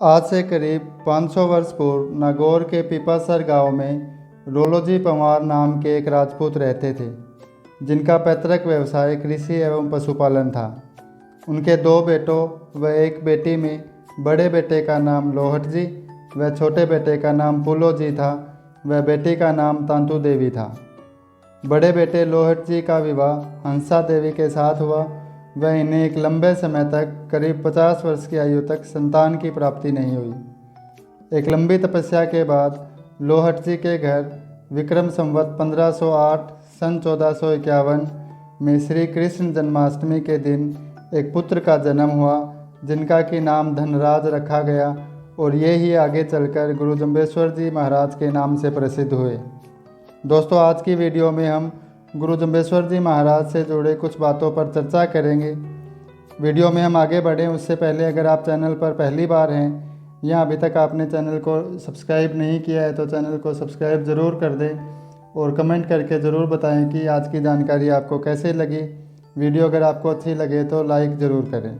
आज से करीब 500 वर्ष पूर्व नागौर के पिपासर गांव में रोलोजी पंवार नाम के एक राजपूत रहते थे, जिनका पैतृक व्यवसाय कृषि एवं पशुपालन था। उनके 2 बेटों व एक बेटी में बड़े बेटे का नाम लोहट जी व छोटे बेटे का नाम पुलो जी था व बेटी का नाम तांतु देवी था। बड़े बेटे लोहट जी का विवाह हंसा देवी के साथ हुआ व इन्हें एक लंबे समय तक करीब 50 वर्ष की आयु तक संतान की प्राप्ति नहीं हुई। एक लंबी तपस्या के बाद लोहट जी के घर विक्रम संवत 1508 सन 1451 में श्री कृष्ण जन्माष्टमी के दिन एक पुत्र का जन्म हुआ, जिनका कि नाम धनराज रखा गया और ये ही आगे चलकर गुरु जंबेश्वर जी महाराज के नाम से प्रसिद्ध हुए। दोस्तों, आज की वीडियो में हम गुरु जंबेश्वर जी महाराज से जुड़े कुछ बातों पर चर्चा करेंगे। वीडियो में हम आगे बढ़ें उससे पहले अगर आप चैनल पर पहली बार हैं या अभी तक आपने चैनल को सब्सक्राइब नहीं किया है तो चैनल को सब्सक्राइब ज़रूर कर दें और कमेंट करके ज़रूर बताएं कि आज की जानकारी आपको कैसे लगी। वीडियो अगर आपको अच्छी लगे तो लाइक ज़रूर करें।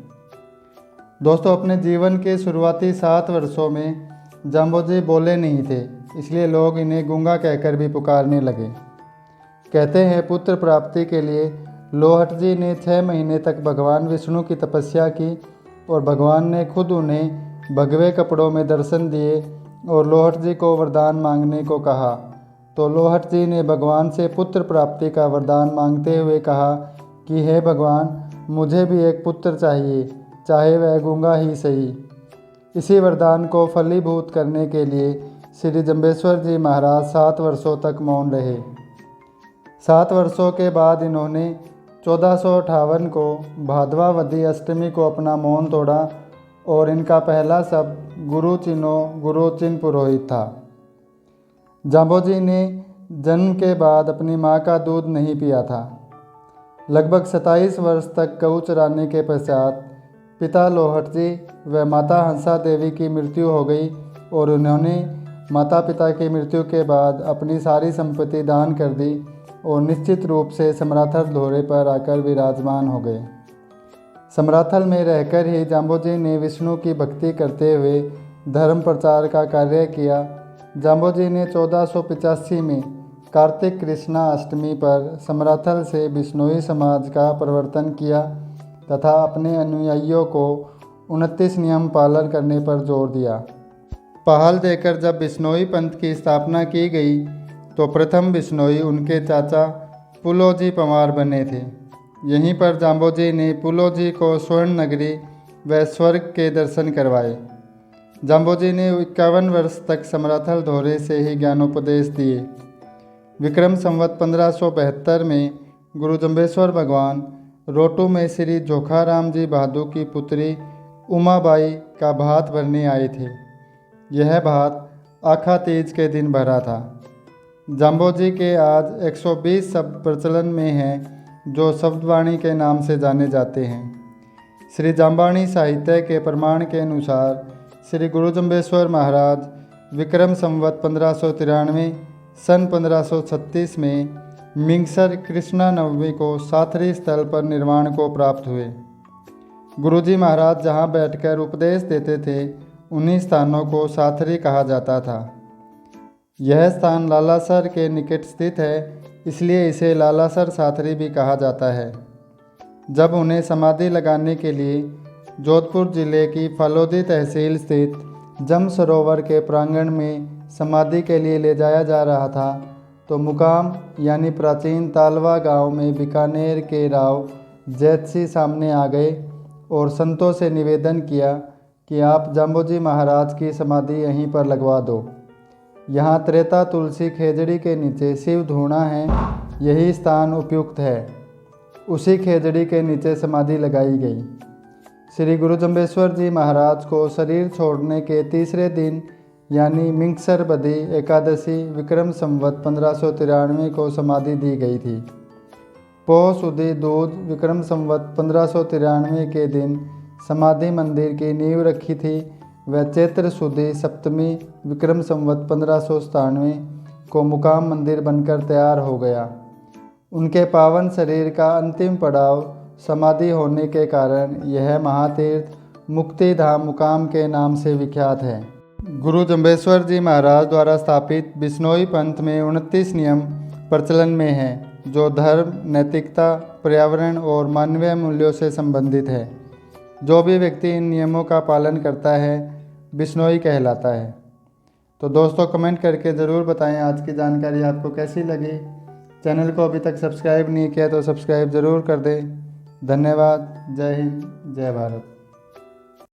दोस्तों, अपने जीवन के शुरुआती 7 वर्षों में जाम्बोजी बोले नहीं थे, इसलिए लोग इन्हें गूंगा कहकर भी पुकारने लगे। कहते हैं पुत्र प्राप्ति के लिए लोहट जी ने 6 महीने तक भगवान विष्णु की तपस्या की और भगवान ने खुद उन्हें भगवे कपड़ों में दर्शन दिए और लोहट जी को वरदान मांगने को कहा। तो लोहट जी ने भगवान से पुत्र प्राप्ति का वरदान मांगते हुए कहा कि हे भगवान, मुझे भी एक पुत्र चाहिए, चाहे वह गूंगा ही सही। इसी वरदान को फलीभूत करने के लिए श्री जंबेश्वर जी महाराज 7 वर्षों तक मौन रहे। 7 वर्षों के बाद इन्होंने 1458 को भादवावदी अष्टमी को अपना मौन तोड़ा और इनका पहला शब्द गुरुचिन पुरोहित था। जाम्बोजी ने जन्म के बाद अपनी मां का दूध नहीं पिया था। लगभग 27 वर्ष तक गऊ चराने के पश्चात पिता लोहट जी व माता हंसा देवी की मृत्यु हो गई और उन्होंने माता पिता की मृत्यु के बाद अपनी सारी संपत्ति दान कर दी और निश्चित रूप से समराथल धोरे पर आकर विराजमान हो गए। समराथल में रहकर ही जाम्बोजी ने विष्णु की भक्ति करते हुए धर्म प्रचार का कार्य किया। जाम्बोजी ने 1485 में कार्तिक कृष्णा अष्टमी पर समराथल से बिश्नोई समाज का प्रवर्तन किया तथा अपने अनुयायियों को 29 नियम पालन करने पर जोर दिया। पहल देकर जब बिश्नोई पंथ की स्थापना की गई तो प्रथम बिश्नोई उनके चाचा पुलोजी पंवार बने थे। यहीं पर जाम्बोजी ने पुलोजी को स्वर्ण नगरी व स्वर्ग के दर्शन करवाए। जाम्बोजी ने 51 वर्ष तक समराथल धोरे से ही ज्ञानोपदेश दिए। विक्रम संवत 1572 में गुरु जंबेश्वर भगवान रोटू में श्री जोखाराम जी बहादुर की पुत्री उमाबाई का भात भरने आए थे। यह भात आखा तीज के दिन भरा था। जाम्बोजी के आज 120 शब्द प्रचलन में हैं जो शब्दवाणी के नाम से जाने जाते हैं। श्री जाम्बाणी साहित्य के प्रमाण के अनुसार श्री गुरु जंबेश्वर महाराज विक्रम संवत 1593 सन 1536 में मिंगसर कृष्णा नवमी को साथरी स्थल पर निर्वाण को प्राप्त हुए। गुरुजी महाराज जहाँ बैठकर उपदेश देते थे उन्हीं स्थानों को साथरी कहा जाता था। यह स्थान लालासर के निकट स्थित है, इसलिए इसे लालासर साथरी भी कहा जाता है। जब उन्हें समाधि लगाने के लिए जोधपुर जिले की फलोदी तहसील स्थित जम सरोवर के प्रांगण में समाधि के लिए ले जाया जा रहा था तो मुकाम यानी प्राचीन तालवा गांव में बीकानेर के राव जैतसी सामने आ गए और संतों से निवेदन किया कि आप जाम्बोजी महाराज की समाधि यहीं पर लगवा दो। यहाँ त्रेता तुलसी खेजड़ी के नीचे शिव धूणा है, यही स्थान उपयुक्त है। उसी खेजड़ी के नीचे समाधि लगाई गई। श्री गुरु जंबेश्वर जी महाराज को शरीर छोड़ने के तीसरे दिन यानी मिंगसर बदी एकादशी विक्रम संवत 1593 को समाधि दी गई थी। पोह सुदी दूध विक्रम संवत 1593 के दिन समाधि मंदिर की नींव रखी थी व चैत्र सुदी सप्तमी विक्रम संवत 1597 को मुकाम मंदिर बनकर तैयार हो गया। उनके पावन शरीर का अंतिम पड़ाव समाधि होने के कारण यह महातीर्थ मुक्ति धाम मुकाम के नाम से विख्यात है। गुरु जम्बेश्वर जी महाराज द्वारा स्थापित बिश्नोई पंथ में 29 नियम प्रचलन में हैं, जो धर्म, नैतिकता, पर्यावरण और मानवीय मूल्यों से संबंधित है। जो भी व्यक्ति इन नियमों का पालन करता है बिश्नोई कहलाता है। तो दोस्तों, कमेंट करके ज़रूर बताएं आज की जानकारी आपको कैसी लगी। चैनल को अभी तक सब्सक्राइब नहीं किया तो सब्सक्राइब ज़रूर कर दें। धन्यवाद। जय हिंद, जय भारत।